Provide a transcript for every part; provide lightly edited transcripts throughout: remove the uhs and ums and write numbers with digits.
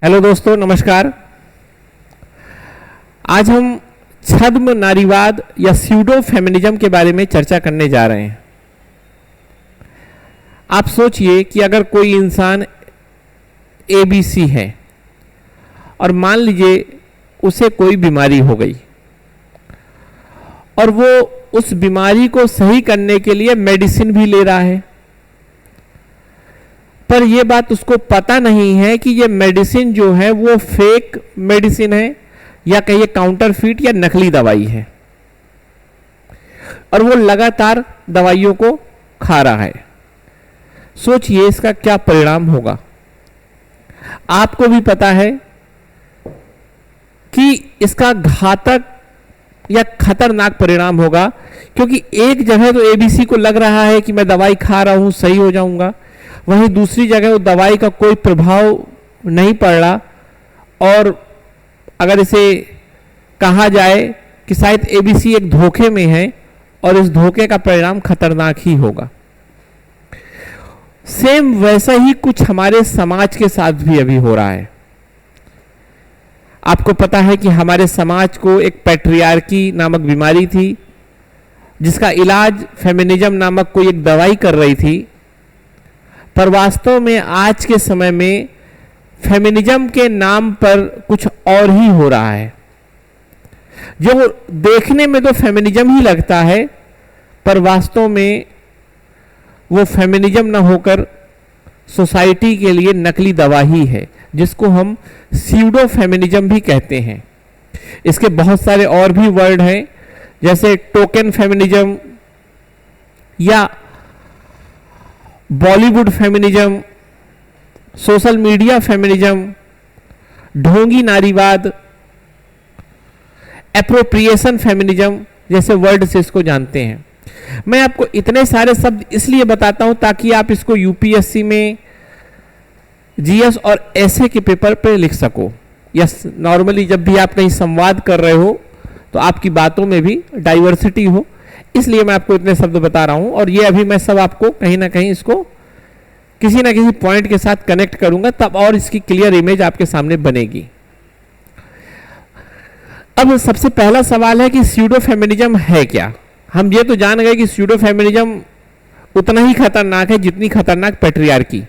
Hello दोस्तों, नमस्कार। आज हम छद्म नारीवाद या स्यूडो फेमिनिज्म के बारे में चर्चा करने जा रहे हैं। आप सोचिए कि अगर कोई इंसान एबीसी है और मान लीजिए उसे कोई बीमारी हो गई और वो उस बीमारी को सही करने के लिए मेडिसिन भी ले रहा है, पर यह बात उसको पता नहीं है कि ये मेडिसिन जो है वो फेक मेडिसिन है या कहिए काउंटरफिट या नकली दवाई है, और वो लगातार दवाइयों को खा रहा है। सोचिए इसका क्या परिणाम होगा। आपको भी पता है कि इसका घातक या खतरनाक परिणाम होगा, क्योंकि एक जगह तो एबीसी को लग रहा है कि मैं दवाई खा रहा हूं, सही हो जाऊंगा, वहीं दूसरी जगह वो दवाई का कोई प्रभाव नहीं पड़ रहा, और अगर इसे कहा जाए कि शायद एबीसी एक धोखे में है और इस धोखे का परिणाम खतरनाक ही होगा। सेम वैसा ही कुछ हमारे समाज के साथ भी अभी हो रहा है। आपको पता है कि हमारे समाज को एक पैट्रियार्की नामक बीमारी थी, जिसका इलाज फेमिनिज्म नामक कोई एक दवाई कर रही थी, पर वास्तव में आज के समय में फेमिनिज्म के नाम पर कुछ और ही हो रहा है, जो देखने में तो फेमिनिज्म ही लगता है, पर वास्तव में वो फेमिनिज्म ना होकर सोसाइटी के लिए नकली दवा ही है, जिसको हम स्यूडो फेमिनिज्म भी कहते हैं। इसके बहुत सारे और भी वर्ड हैं, जैसे टोकन फेमिनिज्म या Bollywood feminism, social media feminism, ढोंगी नारीवाद, एप्रोप्रिएशन फेमिनिज्म जैसे वर्ड से इसको जानते हैं। मैं आपको इतने सारे शब्द इसलिए बताता हूं ताकि आप इसको यूपीएससी में जीएस और एसए के पेपर पे लिख सको, या नॉर्मली जब भी आप कहीं संवाद कर रहे हो तो आपकी बातों में भी डाइवर्सिटी हो, इसलिए मैं आपको इतने शब्द बता रहा हूं। और ये अभी मैं सब आपको कहीं ना कहीं इसको किसी ना किसी पॉइंट के साथ कनेक्ट करूंगा, तब और इसकी क्लियर इमेज आपके सामने बनेगी। अब सबसे पहला सवाल है कि स्यूडो फेमिनिज्म है क्या। हम ये तो जान गए कि स्यूडो फेमिनिज्म उतना ही खतरनाक है जितनी खतरनाक पैट्रियार्की।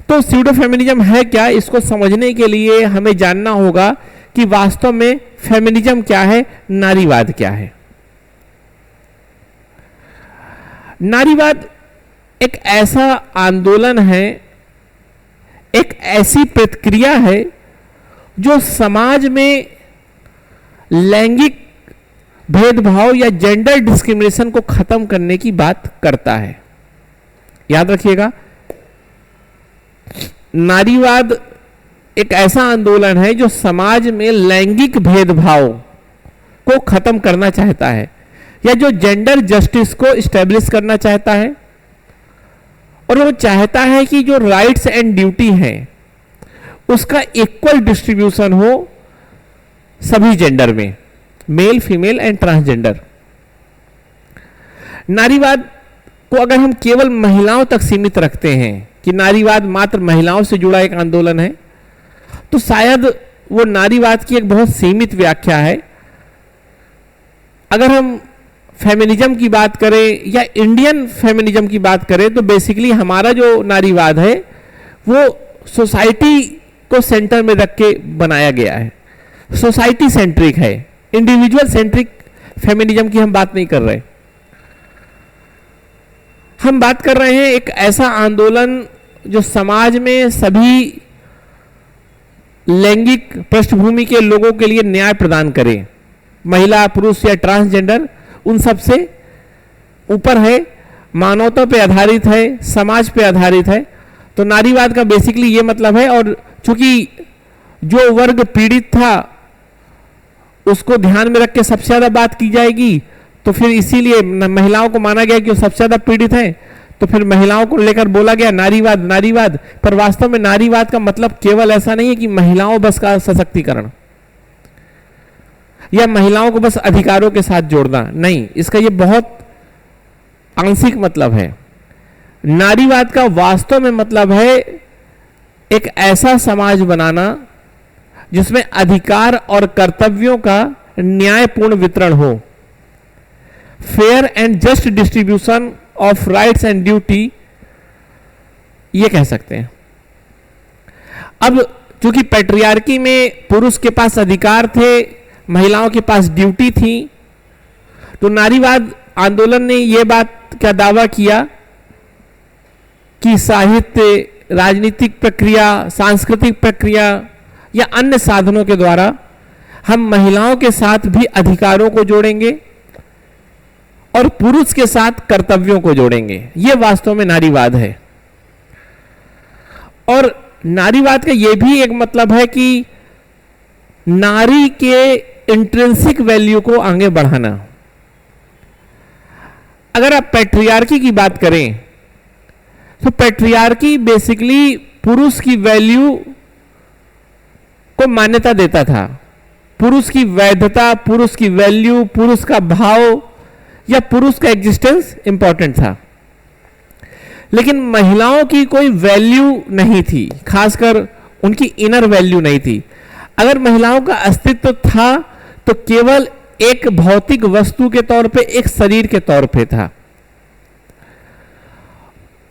तो स्यूडो फेमिनिज्म है क्या, इसको समझने के लिए हमें जानना होगा कि वास्तव में फेमिनिज्म क्या है, नारीवाद क्या है। नारीवाद एक ऐसा आंदोलन है, एक ऐसी प्रतिक्रिया है जो समाज में लैंगिक भेदभाव या जेंडर डिस्क्रिमिनेशन को खत्म करने की बात करता है। याद रखिएगा, नारीवाद एक ऐसा आंदोलन है जो समाज में लैंगिक भेदभाव को खत्म करना चाहता है, या जो जेंडर जस्टिस को स्टैब्लिश करना चाहता है, और वो चाहता है कि जो राइट्स एंड ड्यूटी हैं उसका इक्वल डिस्ट्रीब्यूशन हो सभी जेंडर में, मेल, फीमेल एंड ट्रांसजेंडर। नारीवाद को अगर हम केवल महिलाओं तक सीमित रखते हैं कि नारीवाद मात्र महिलाओं से जुड़ा एक आंदोलन है, तो शायद वो नारीवाद की एक बहुत सीमित व्याख्या है। अगर हम फेमिनिज्म की बात करें या इंडियन फेमिनिज्म की बात करें, तो बेसिकली हमारा जो नारीवाद है वो सोसाइटी को सेंटर में रख के बनाया गया है, सोसाइटी सेंट्रिक है, इंडिविजुअल सेंट्रिक फेमिनिज्म की हम बात नहीं कर रहे। हम बात कर रहे हैं एक ऐसा आंदोलन जो समाज में सभी लैंगिक पृष्ठभूमि के लोगों के लिए न्याय प्रदान करे, महिला, पुरुष या ट्रांसजेंडर, उन सब से ऊपर है, मानवता पे आधारित है, समाज पे आधारित है। तो नारीवाद का बेसिकली ये मतलब है। और चूंकि जो वर्ग पीड़ित था उसको ध्यान में रख के सबसे ज्यादा बात की जाएगी, तो फिर इसीलिए महिलाओं को माना गया कि वो सबसे ज्यादा पीड़ित हैं, तो फिर महिलाओं को लेकर बोला गया नारीवाद नारीवाद। पर वास्तव में नारीवाद का मतलब केवल ऐसा नहीं है कि महिलाओं बस का सशक्तिकरण या महिलाओं को बस अधिकारों के साथ जोड़ना, नहीं, इसका ये बहुत आंशिक मतलब है। नारीवाद का वास्तव में मतलब है एक ऐसा समाज बनाना जिसमें अधिकार और कर्तव्यों का न्यायपूर्ण वितरण हो, fair and just distribution of rights and duty, ये कह सकते हैं। अब चूंकि पैट्रियार्की में पुरुष के पास अधिकार थे, महिलाओं के पास ड्यूटी थी, तो नारीवाद आंदोलन ने यह बात का दावा किया कि साहित्य, राजनीतिक प्रक्रिया, सांस्कृतिक प्रक्रिया या अन्य साधनों के द्वारा हम महिलाओं के साथ भी अधिकारों को जोड़ेंगे और पुरुष के साथ कर्तव्यों को जोड़ेंगे। यह वास्तव में नारीवाद है। और नारीवाद का यह भी एक मतलब है कि नारी के इंट्रिंसिक वैल्यू को आगे बढ़ाना। अगर आप पैट्रियार्की की बात करें तो पैट्रियार्की बेसिकली पुरुष की वैल्यू को मान्यता देता था। पुरुष की वैधता, पुरुष की वैल्यू, पुरुष का भाव या पुरुष का एग्जिस्टेंस इंपॉर्टेंट था, लेकिन महिलाओं की कोई वैल्यू नहीं थी, खासकर उनकी इनर वैल्यू नहीं थी। अगर महिलाओं का अस्तित्व था तो केवल एक भौतिक वस्तु के तौर पे, एक शरीर के तौर पे था।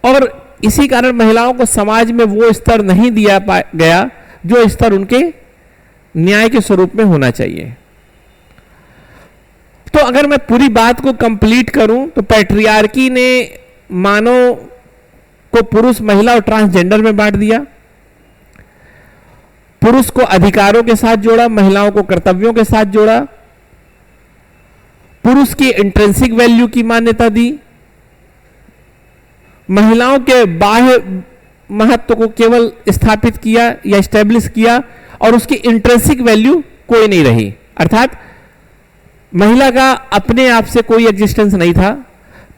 और इसी कारण महिलाओं को समाज में वो स्तर नहीं दिया गया जो स्तर उनके न्याय के स्वरूप में होना चाहिए। तो अगर मैं पूरी बात को कंप्लीट करूं तो पैट्रियार्की ने मानव को पुरुष, महिला और ट्रांसजेंडर में बांट दिया। पुरुष को अधिकारों के साथ जोड़ा, महिलाओं को कर्तव्यों के साथ जोड़ा। पुरुष की इंट्रिंसिक वैल्यू की मान्यता दी, महिलाओं के बाह्य महत्व को केवल स्थापित किया या एस्टेब्लिश किया, और उसकी इंट्रिंसिक वैल्यू कोई नहीं रही। अर्थात महिला का अपने आप से कोई एग्जिस्टेंस नहीं था,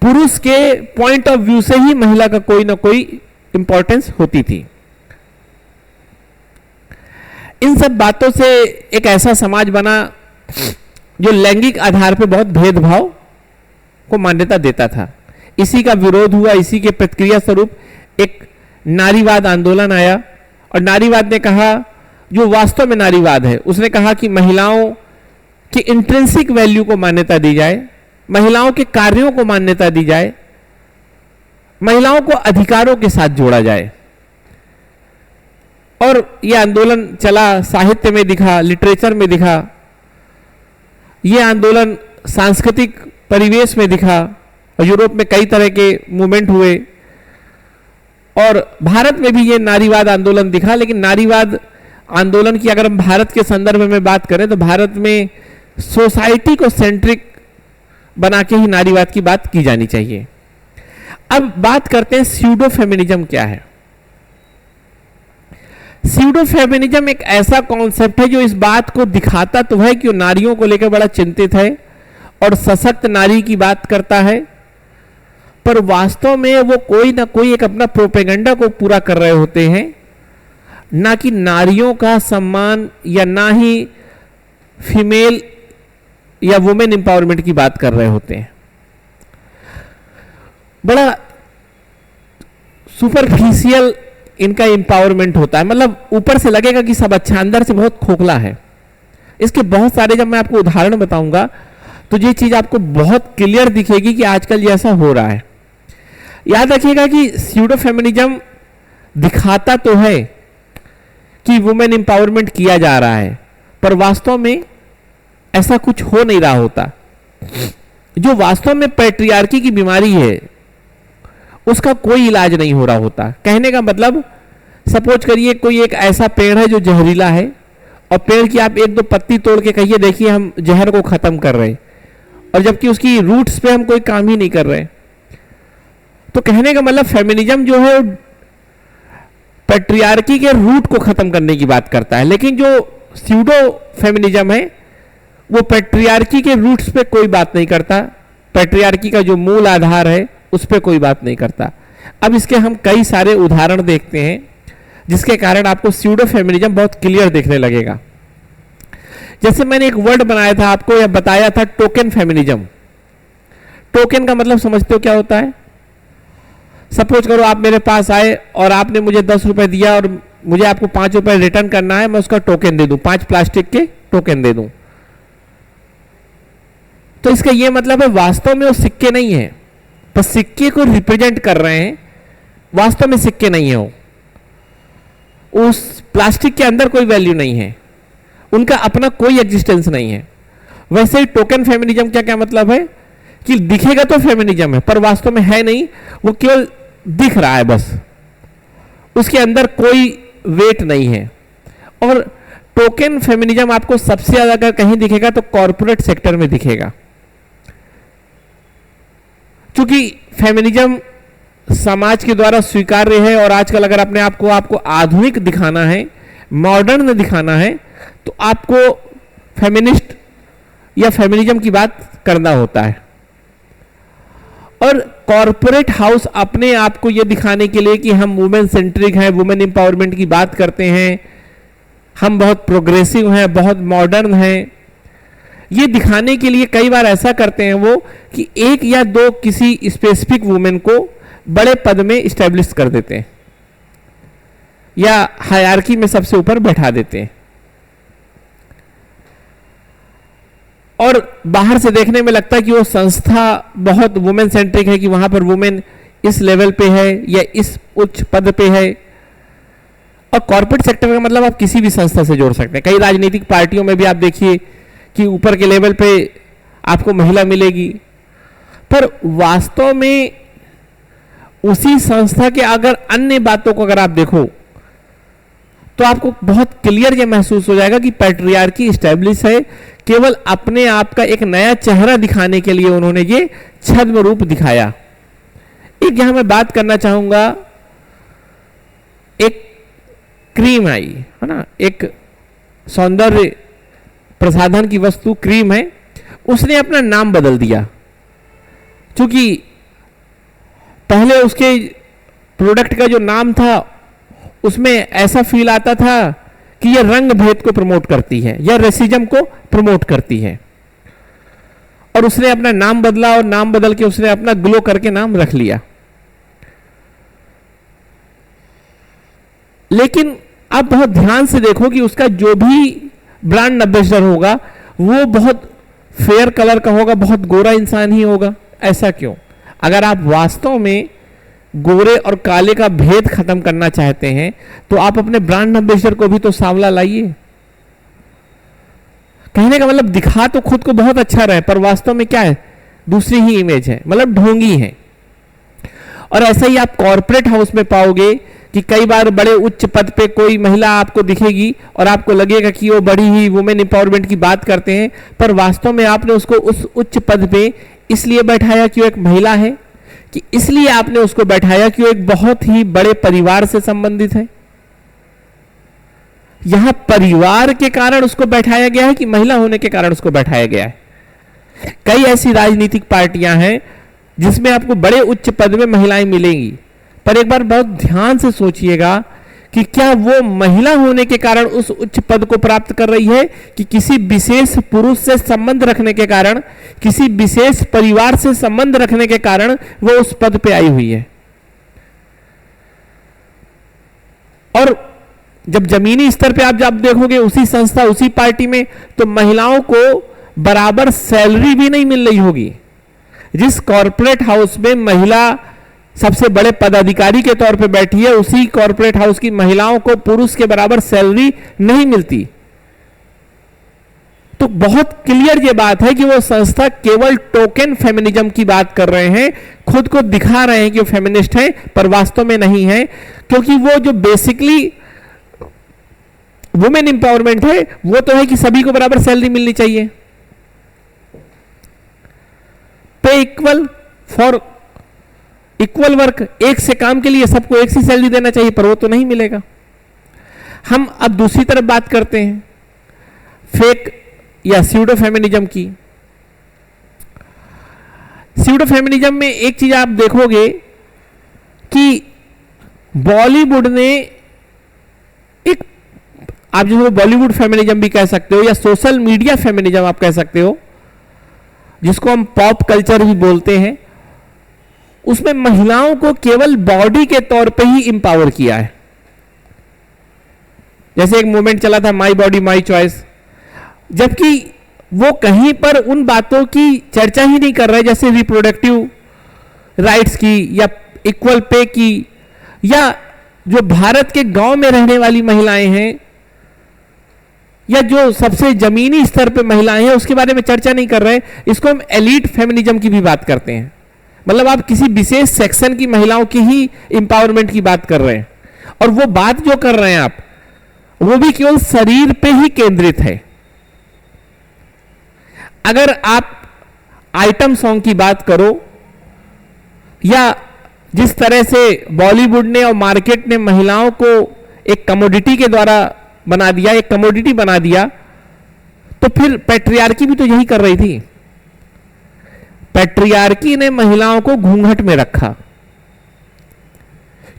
पुरुष के पॉइंट ऑफ व्यू से ही महिला का कोई ना कोई इंपॉर्टेंस होती थी। इन सब बातों से एक ऐसा समाज बना जो लैंगिक आधार पर बहुत भेदभाव को मान्यता देता था। इसी का विरोध हुआ, इसी के प्रतिक्रिया स्वरूप एक नारीवाद आंदोलन आया, और नारीवाद ने कहा, जो वास्तव में नारीवाद है, उसने कहा कि महिलाओं की इंट्रिंसिक वैल्यू को मान्यता दी जाए, महिलाओं के कार्यों को मान्यता दी जाए, महिलाओं को अधिकारों के साथ जोड़ा जाए। और यह आंदोलन चला, साहित्य में दिखा, लिटरेचर में दिखा, यह आंदोलन सांस्कृतिक परिवेश में दिखा, और यूरोप में कई तरह के मूवमेंट हुए, और भारत में भी यह नारीवाद आंदोलन दिखा। लेकिन नारीवाद आंदोलन की अगर हम भारत के संदर्भ में बात करें तो भारत में सोसाइटी को सेंट्रिक बना के ही नारीवाद की बात की जानी चाहिए। अब बात करते हैं स्यूडो फेमिनिज्म क्या है। स्यूडो फेमिनिज्म एक ऐसा कॉन्सेप्ट है जो इस बात को दिखाता तो है कि वो नारियों को लेकर बड़ा चिंतित है और सशक्त नारी की बात करता है, पर वास्तव में वो कोई ना कोई एक अपना प्रोपेगेंडा को पूरा कर रहे होते हैं, ना कि नारियों का सम्मान या ना ही फीमेल या वुमेन एम्पावरमेंट की बात कर रहे होते हैं। बड़ा सुपरफिशियल इनका एम्पावरमेंट होता है, मतलब ऊपर से लगेगा कि सब अच्छा, अंदर से बहुत खोखला है। इसके बहुत सारे, जब मैं आपको उदाहरण बताऊंगा तो ये चीज आपको बहुत क्लियर दिखेगी कि आजकल ये ऐसा हो रहा है। याद रखिएगा कि स्यूडो फेमिनिज्म दिखाता तो है कि वुमेन एम्पावरमेंट किया जा रहा है, पर वास्तव में ऐसा कुछ हो नहीं रहा होता। जो वास्तव में पैट्रियार्की की बीमारी है उसका कोई इलाज नहीं हो रहा होता। कहने का मतलब, सपोज करिए कोई एक ऐसा पेड़ है जो जहरीला है, और पेड़ की आप एक दो पत्ती तोड़ के कहिए देखिए हम जहर को खत्म कर रहे हैं, और जबकि उसकी रूट्स पे हम कोई काम ही नहीं कर रहे। तो कहने का मतलब फेमिनिज्म जो है पैट्रियार्की के रूट को खत्म करने की बात करता है, लेकिन जो स्यूडो फेमिनिज्म है वो पैट्रियार्की के रूट्स पे कोई बात नहीं करता, पैट्रियार्की का जो मूल आधार है उस पर कोई बात नहीं करता। अब इसके हम कई सारे उदाहरण देखते हैं जिसके कारण आपको स्यूडो फेमिनिज्म बहुत क्लियर दिखने लगेगा। जैसे मैंने एक वर्ड बनाया था आपको, या बताया था, टोकन फेमिनिज्म। टोकन का मतलब समझते हो क्या होता है? सपोज करो आप मेरे पास आए और आपने मुझे 10 रुपए दिया और मुझे आपको 5 रुपए रिटर्न करना है, मैं उसका टोकन दे दूं, 5 प्लास्टिक के टोकन दे दूं। तो इसका यह मतलब है वास्तव में वो सिक्के नहीं है, बस सिक्के को रिप्रेजेंट कर रहे हैं, वास्तव में सिक्के नहीं है। वो उस प्लास्टिक के अंदर कोई वैल्यू नहीं है, उनका अपना कोई एग्जिस्टेंस नहीं है। वैसे ही टोकन फेमिनिज्म का क्या मतलब है कि दिखेगा तो फेमिनिज्म है पर वास्तव में है नहीं, वो केवल दिख रहा है, बस उसके अंदर कोई वेट नहीं है। और टोकन फेमिनिज्म आपको सबसे ज्यादा अगर कहीं दिखेगा तो कॉर्पोरेट सेक्टर में दिखेगा, क्योंकि फेमिनिज्म समाज के द्वारा स्वीकार्य है और आजकल अगर अपने आप को आपको आधुनिक दिखाना है, मॉडर्न दिखाना है, तो आपको फेमिनिस्ट या फेमिनिज्म की बात करना होता है। और कॉर्पोरेट हाउस अपने आप को यह दिखाने के लिए कि हम वुमेन सेंट्रिक हैं, वुमेन एम्पावरमेंट की बात करते हैं, हम बहुत प्रोग्रेसिव हैं, बहुत मॉडर्न हैं, ये दिखाने के लिए कई बार ऐसा करते हैं वो कि एक या दो किसी स्पेसिफिक वुमेन को बड़े पद में स्टैब्लिश कर देते हैं या हायरार्की में सबसे ऊपर बैठा देते हैं। और बाहर से देखने में लगता है कि वो संस्था बहुत वुमेन सेंट्रिक है, कि वहां पर वुमेन इस लेवल पे है या इस उच्च पद पे है। और कॉर्पोरेट सेक्टर का मतलब आप किसी भी संस्था से जोड़ सकते हैं। कई राजनीतिक पार्टियों में भी आप देखिए कि ऊपर के लेवल पे आपको महिला मिलेगी, पर वास्तव में उसी संस्था के अगर अन्य बातों को अगर आप देखो तो आपको बहुत क्लियर ये महसूस हो जाएगा कि पैट्रियार्की स्टैब्लिश है, केवल अपने आप का एक नया चेहरा दिखाने के लिए उन्होंने ये छद्म रूप दिखाया। एक यहां मैं बात करना चाहूंगा, एक क्रीम आई है ना, एक सौंदर्य प्रसाधन की वस्तु क्रीम है, उसने अपना नाम बदल दिया, क्योंकि पहले उसके प्रोडक्ट का जो नाम था उसमें ऐसा फील आता था कि यह रंग भेद को प्रमोट करती है या रेसिज्म को प्रमोट करती है, और उसने अपना नाम बदला और नाम बदल के उसने अपना ग्लो करके नाम रख लिया। लेकिन आप बहुत ध्यान से देखो कि उसका जो भी ब्रांड एम्बेसडर होगा वो बहुत फेयर कलर का होगा, बहुत गोरा इंसान ही होगा। ऐसा क्यों? अगर आप वास्तव में गोरे और काले का भेद खत्म करना चाहते हैं तो आप अपने ब्रांड एम्बेसडर को भी तो सांवला लाइए। कहने का मतलब दिखा तो खुद को बहुत अच्छा रहे पर वास्तव में क्या है, दूसरी ही इमेज है, मतलब ढोंगी है। और ऐसा ही आप कॉर्पोरेट हाउस में पाओगे कि कई बार बड़े उच्च पद पे कोई महिला आपको दिखेगी और आपको लगेगा कि वो बड़ी ही वुमेन एम्पावरमेंट की बात करते हैं, पर वास्तव में आपने उसको उस उच्च पद पे इसलिए बैठाया कि वो एक महिला है, कि इसलिए आपने उसको बैठाया कि वो एक बहुत ही बड़े परिवार से संबंधित है। यहां परिवार के कारण उसको बैठाया गया है कि महिला होने के कारण उसको बैठाया गया है। कई ऐसी राजनीतिक पार्टियां हैं जिसमें आपको बड़े उच्च पद में महिलाएं मिलेंगी, पर एक बार बहुत ध्यान से सोचिएगा कि क्या वो महिला होने के कारण उस उच्च पद को प्राप्त कर रही है कि किसी विशेष पुरुष से संबंध रखने के कारण, किसी विशेष परिवार से संबंध रखने के कारण वो उस पद पे आई हुई है। और जब जमीनी स्तर पे आप जब देखोगे उसी संस्था उसी पार्टी में, तो महिलाओं को बराबर सैलरी भी नहीं मिल रही होगी। जिस कॉर्पोरेट हाउस में महिला सबसे बड़े पदाधिकारी के तौर पे बैठी है, उसी कॉर्पोरेट हाउस की महिलाओं को पुरुष के बराबर सैलरी नहीं मिलती। तो बहुत क्लियर ये बात है कि वो संस्था केवल टोकन फेमिनिज्म की बात कर रहे हैं, खुद को दिखा रहे हैं कि वो फेमिनिस्ट हैं, पर वास्तव में नहीं है, क्योंकि वो जो बेसिकली वुमेन एम्पावरमेंट है वो तो है कि सभी को बराबर सैलरी मिलनी चाहिए, पे इक्वल फॉर इक्वल वर्क, एक से काम के लिए सबको एक सी सैलरी देना चाहिए, पर वो तो नहीं मिलेगा। हम अब दूसरी तरफ बात करते हैं फेक या स्यूडो फेमिनिज्म की। स्यूडो फेमिनिज्म में एक चीज आप देखोगे कि बॉलीवुड ने एक, आप जो बॉलीवुड फेमिनिज्म भी कह सकते हो या सोशल मीडिया फेमिनिज्म आप कह सकते हो, जिसको हम पॉप कल्चर भी बोलते हैं, उसमें महिलाओं को केवल बॉडी के तौर पे ही इंपावर किया है। जैसे एक मूवमेंट चला था माई बॉडी माई चॉइस, जबकि वो कहीं पर उन बातों की चर्चा ही नहीं कर रहे जैसे रिप्रोडक्टिव राइट्स की या इक्वल पे की, या जो भारत के गांव में रहने वाली महिलाएं हैं या जो सबसे जमीनी स्तर पे महिलाएं हैं उसके बारे में चर्चा नहीं कर रहे। इसको हम एलीट फेमिनिज्म की भी बात करते हैं, मतलब आप किसी विशेष सेक्शन की महिलाओं की ही इंपावरमेंट की बात कर रहे हैं, और वो बात जो कर रहे हैं आप वो भी केवल शरीर पे ही केंद्रित है। अगर आप आइटम सॉन्ग की बात करो या जिस तरह से बॉलीवुड ने और मार्केट ने महिलाओं को एक कमोडिटी के द्वारा बना दिया, एक कमोडिटी बना दिया, तो फिर पैट्रियार्की भी तो यही कर रही थी। पैट्रियार्की ने महिलाओं को घूंघट में रखा,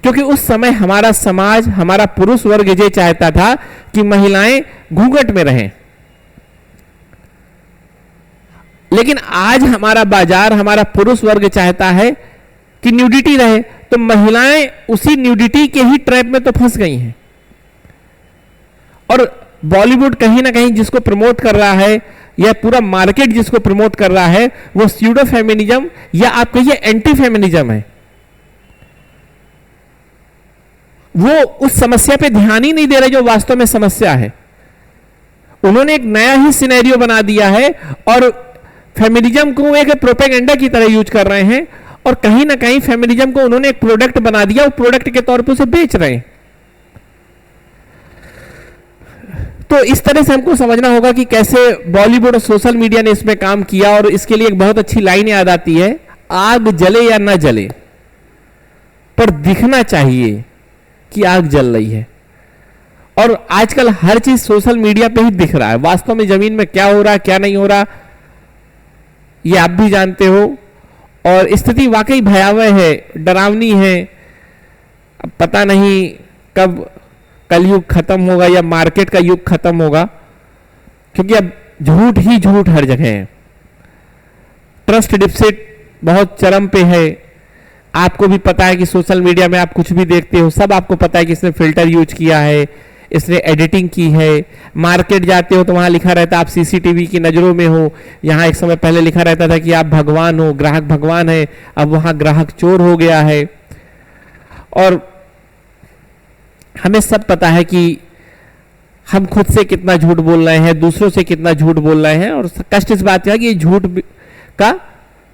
क्योंकि उस समय हमारा समाज, हमारा पुरुष वर्ग ये चाहता था कि महिलाएं घूंघट में रहें। लेकिन आज हमारा बाजार, हमारा पुरुष वर्ग चाहता है कि न्यूडिटी रहे, तो महिलाएं उसी न्यूडिटी के ही ट्रैप में तो फंस गई हैं। और बॉलीवुड कहीं ना कहीं जिसको प्रमोट कर रहा है, या पूरा मार्केट जिसको प्रमोट कर रहा है, वो स्यूडो फेमिनिज्म या आप कहिए एंटी फेमिनिज्म है। वो उस समस्या पे ध्यान ही नहीं दे रहे जो वास्तव में समस्या है। उन्होंने एक नया ही सिनेरियो बना दिया है और फेमिनिज्म को एक प्रोपेगेंडा की तरह यूज कर रहे हैं, और कहीं ना कहीं फेमिनिज्म को उन्होंने एक प्रोडक्ट बना दिया और प्रोडक्ट के तौर पर उसे बेच रहे हैं। तो इस तरह से हमको समझना होगा कि कैसे बॉलीवुड और सोशल मीडिया ने इसमें काम किया। और इसके लिए एक बहुत अच्छी लाइन याद आती है, आग जले या ना जले पर दिखना चाहिए कि आग जल रही है। और आजकल हर चीज सोशल मीडिया पे ही दिख रहा है, वास्तव में जमीन में क्या हो रहा है क्या नहीं हो रहा ये आप भी जानते हो। और स्थिति वाकई भयावह है, डरावनी है। अब पता नहीं कब कलयुग खत्म होगा या मार्केट का युग खत्म होगा, क्योंकि अब झूठ ही झूठ हर जगह है। ट्रस्ट डिफिसिट बहुत चरम पे है। आपको भी पता है कि सोशल मीडिया में आप कुछ भी देखते हो, सब आपको पता है कि इसने फिल्टर यूज किया है, इसने एडिटिंग की है। मार्केट जाते हो तो वहां लिखा रहता है आप सीसीटीवी की नजरों में हो। यहां एक समय पहले लिखा रहता था कि आप भगवान हो, ग्राहक भगवान है, अब वहां ग्राहक चोर हो गया है। और हमें सब पता है कि हम खुद से कितना झूठ बोल रहे हैं, दूसरों से कितना झूठ बोल रहे हैं। और कष्ट इस बात का कि ये झूठ का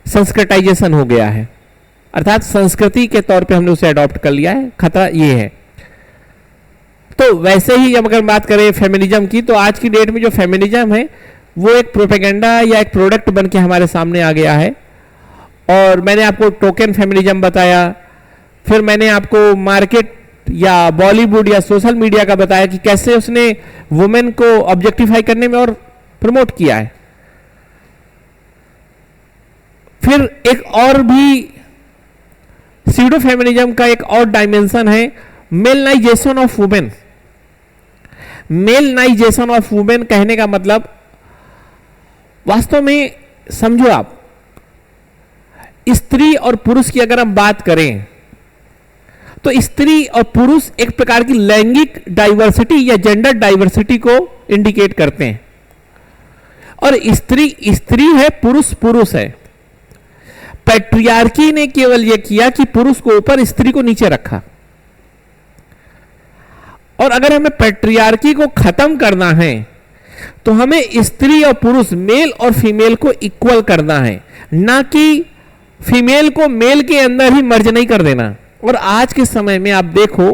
संस्कृताइजेशन हो गया है, अर्थात संस्कृति के तौर पे हमने उसे अडॉप्ट कर लिया है। खतरा ये है। तो वैसे ही जब अगर बात करें फेमिनिज्म की, तो आज की डेट में जो फेमिनिज्म है वो एक प्रोपेगेंडा या एक प्रोडक्ट बन के हमारे सामने आ गया है। और मैंने आपको टोकन फेमिनिज्म बताया, फिर मैंने आपको मार्केट या बॉलीवुड या सोशल मीडिया का बताया कि कैसे उसने वुमेन को ऑब्जेक्टिफाई करने में और प्रमोट किया है। फिर एक और भी स्यूडो फेमिनिज्म का एक और डायमेंशन है मेलनाइजेशन ऑफ वुमेन। मेलनाइजेशन ऑफ वुमेन कहने का मतलब, वास्तव में समझो आप, स्त्री और पुरुष की अगर हम बात करें तो स्त्री और पुरुष एक प्रकार की लैंगिक डाइवर्सिटी या जेंडर डाइवर्सिटी को इंडिकेट करते हैं। और स्त्री स्त्री है, पुरुष पुरुष है। पैट्रियार्की ने केवल यह किया कि पुरुष को ऊपर, स्त्री को नीचे रखा। और अगर हमें पैट्रियार्की को खत्म करना है तो हमें स्त्री और पुरुष, मेल और फीमेल को इक्वल करना है, ना कि फीमेल को मेल के अंदर ही मर्ज नहीं कर देना। और आज के समय में आप देखो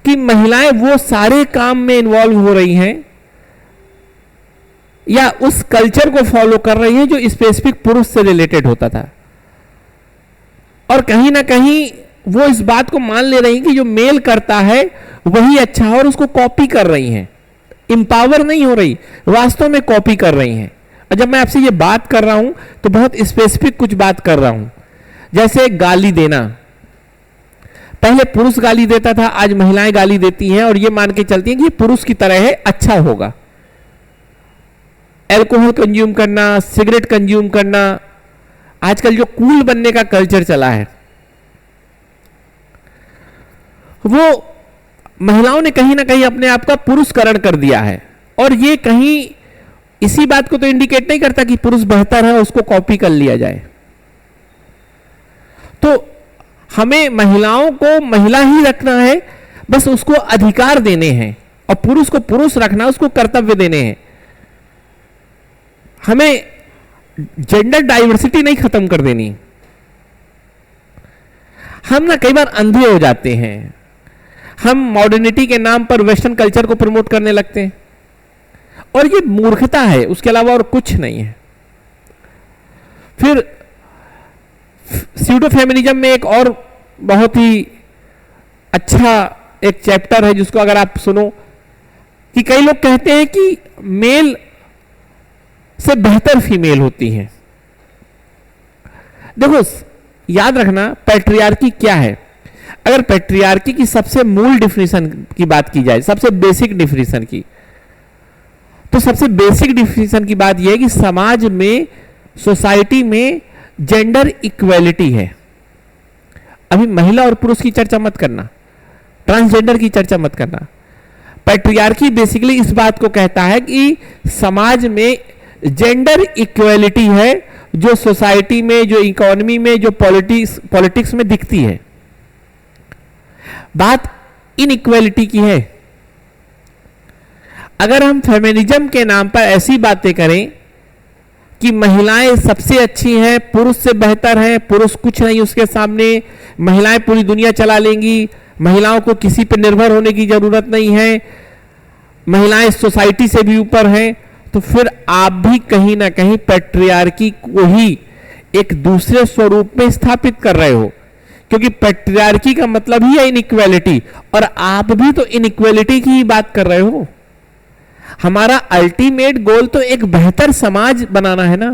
कि महिलाएं वो सारे काम में इन्वॉल्व हो रही हैं या उस कल्चर को फॉलो कर रही हैं जो स्पेसिफिक पुरुष से रिलेटेड होता था। और कहीं ना कहीं वो इस बात को मान ले रही हैं कि जो मेल करता है वही अच्छा है, और उसको कॉपी कर रही हैं। इंपावर नहीं हो रही, वास्तव में कॉपी कर रही हैं। और जब मैं आपसे ये बात कर रहा हूं तो बहुत स्पेसिफिक कुछ बात कर रहा हूं, जैसे गाली देना। पहले पुरुष गाली देता था, आज महिलाएं गाली देती हैं और ये मान के चलती हैं कि ये पुरुष की तरह है, अच्छा होगा। अल्कोहल कंज्यूम करना, सिगरेट कंज्यूम करना, आजकल जो कूल बनने का कल्चर चला है वो महिलाओं ने कहीं ना कहीं अपने आप का पुरुषकरण कर दिया है, और ये कहीं इसी बात को तो इंडिकेट नहीं करता कि पुरुष बेहतर है, उसको कॉपी कर लिया जाए। तो हमें महिलाओं को महिला ही रखना है, बस उसको अधिकार देने हैं, और पुरुष को पुरुष रखना, उसको कर्तव्य देने हैं। हमें जेंडर डाइवर्सिटी नहीं खत्म कर देनी। हम ना कई बार अंधे हो जाते हैं, हम मॉडर्निटी के नाम पर वेस्टर्न कल्चर को प्रमोट करने लगते हैं, और ये मूर्खता है, उसके अलावा और कुछ नहीं है। फिर स्यूडो फेमिनिज्म में एक और बहुत ही अच्छा एक चैप्टर है जिसको अगर आप सुनो, कि कई लोग कहते हैं कि मेल से बेहतर फीमेल होती है। देखो, याद रखना पैट्रियार्की क्या है। अगर पैट्रियार्की की सबसे मूल डिफिनीशन की बात की जाए, सबसे बेसिक डिफिनीशन की, तो सबसे बेसिक डिफिनीशन की बात यह है कि समाज में, सोसाइटी में जेंडर इक्वेलिटी है। अभी महिला और पुरुष की चर्चा मत करना, ट्रांसजेंडर की चर्चा मत करना। पैट्रियार्की बेसिकली इस बात को कहता है कि समाज में जेंडर इक्वेलिटी है, जो सोसाइटी में, जो इकोनॉमी में, जो पॉलिटिक्स में दिखती है। बात इनइक्वेलिटी की है। अगर हम फेमिनिज्म के नाम पर ऐसी बातें करें कि महिलाएं सबसे अच्छी हैं, पुरुष से बेहतर हैं, पुरुष कुछ नहीं उसके सामने, महिलाएं पूरी दुनिया चला लेंगी, महिलाओं को किसी पर निर्भर होने की जरूरत नहीं है, महिलाएं सोसाइटी से भी ऊपर हैं, तो फिर आप भी कहीं ना कहीं पैट्रियार्की को ही एक दूसरे स्वरूप में स्थापित कर रहे हो, क्योंकि पैट्रियार्की का मतलब ही है इनइक्वेलिटी, और आप भी तो इनइक्वेलिटी की ही बात कर रहे हो। हमारा अल्टीमेट गोल तो एक बेहतर समाज बनाना है ना।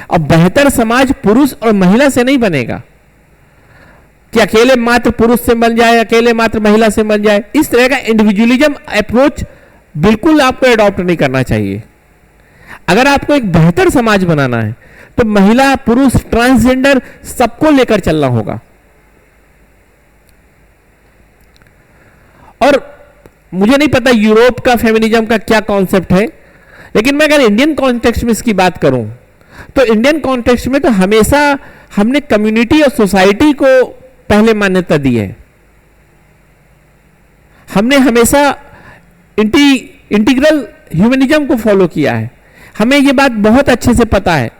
अब बेहतर समाज पुरुष और महिला से नहीं बनेगा कि अकेले मात्र पुरुष से बन जाए, अकेले मात्र महिला से बन जाए। इस तरह का इंडिविजुअलिज्म अप्रोच बिल्कुल आपको अडॉप्ट नहीं करना चाहिए। अगर आपको एक बेहतर समाज बनाना है तो महिला, पुरुष, ट्रांसजेंडर सबको लेकर चलना होगा। और मुझे नहीं पता यूरोप का फेमिनिज्म का क्या कॉन्सेप्ट है, लेकिन मैं अगर इंडियन कॉन्टेक्स्ट में इसकी बात करूं तो इंडियन कॉन्टेक्स्ट में तो हमेशा हमने कम्युनिटी और सोसाइटी को पहले मान्यता दी है। हमने हमेशा इंटीग्रल ह्यूमनिज्म को फॉलो किया है। हमें यह बात बहुत अच्छे से पता है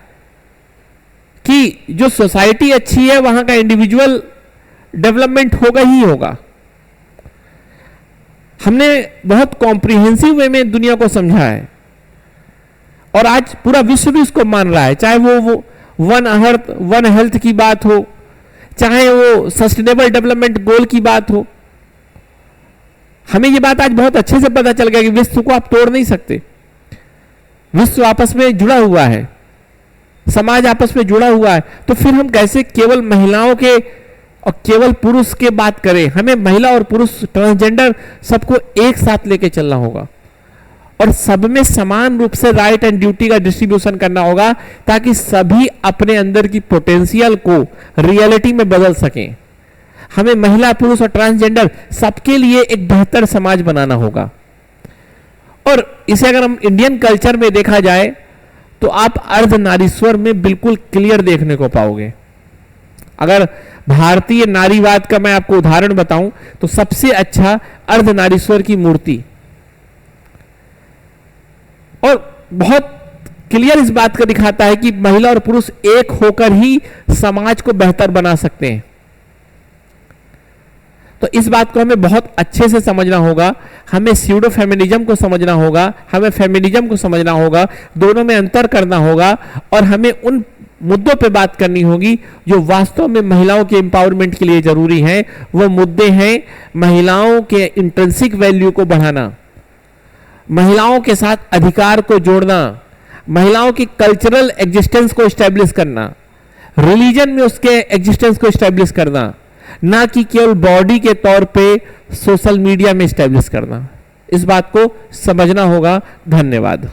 कि जो सोसाइटी अच्छी है वहां का इंडिविजुअल डेवलपमेंट होगा ही होगा। हमने बहुत कॉम्प्रिहेंसिव वे में दुनिया को समझा है, और आज पूरा विश्व भी उसको मान रहा है, चाहे वो वन अर्थ वन हेल्थ की बात हो, चाहे वो सस्टेनेबल डेवलपमेंट गोल की बात हो। हमें ये बात आज बहुत अच्छे से पता चल गया कि विश्व को आप तोड़ नहीं सकते। विश्व आपस में जुड़ा हुआ है, समाज आपस में जुड़ा हुआ है, तो फिर हम कैसे केवल महिलाओं के और केवल पुरुष के बात करें। हमें महिला और पुरुष, ट्रांसजेंडर सबको एक साथ लेके चलना होगा, और सब में समान रूप से राइट एंड ड्यूटी का डिस्ट्रीब्यूशन करना होगा, ताकि सभी अपने अंदर की पोटेंशियल को रियलिटी में बदल सकें। हमें महिला, पुरुष और ट्रांसजेंडर सबके लिए एक बेहतर समाज बनाना होगा। और इसे अगर हम इंडियन कल्चर में देखा जाए तो आप अर्धनारीश्वर में बिल्कुल क्लियर देखने को पाओगे। अगर भारतीय नारीवाद का मैं आपको उदाहरण बताऊं तो सबसे अच्छा अर्धनारीश्वर की मूर्ति, और बहुत क्लियर इस बात का दिखाता है कि महिला और पुरुष एक होकर ही समाज को बेहतर बना सकते हैं। तो इस बात को हमें बहुत अच्छे से समझना होगा। हमें स्यूडो फेमिनिज्म को समझना होगा, हमें फेमिनिज्म को समझना होगा, दोनों में अंतर करना होगा, और हमें उन मुद्दों पे बात करनी होगी जो वास्तव में महिलाओं के एम्पावरमेंट के लिए जरूरी हैं। वो मुद्दे हैं महिलाओं के इंट्रिंसिक वैल्यू को बढ़ाना, महिलाओं के साथ अधिकार को जोड़ना, महिलाओं की कल्चरल एग्जिस्टेंस को एस्टेब्लिश करना, रिलीजन में उसके एग्जिस्टेंस को एस्टेब्लिश करना, ना कि केवल बॉडी के तौर पे सोशल मीडिया में एस्टेब्लिश करना। इस बात को समझना होगा। धन्यवाद।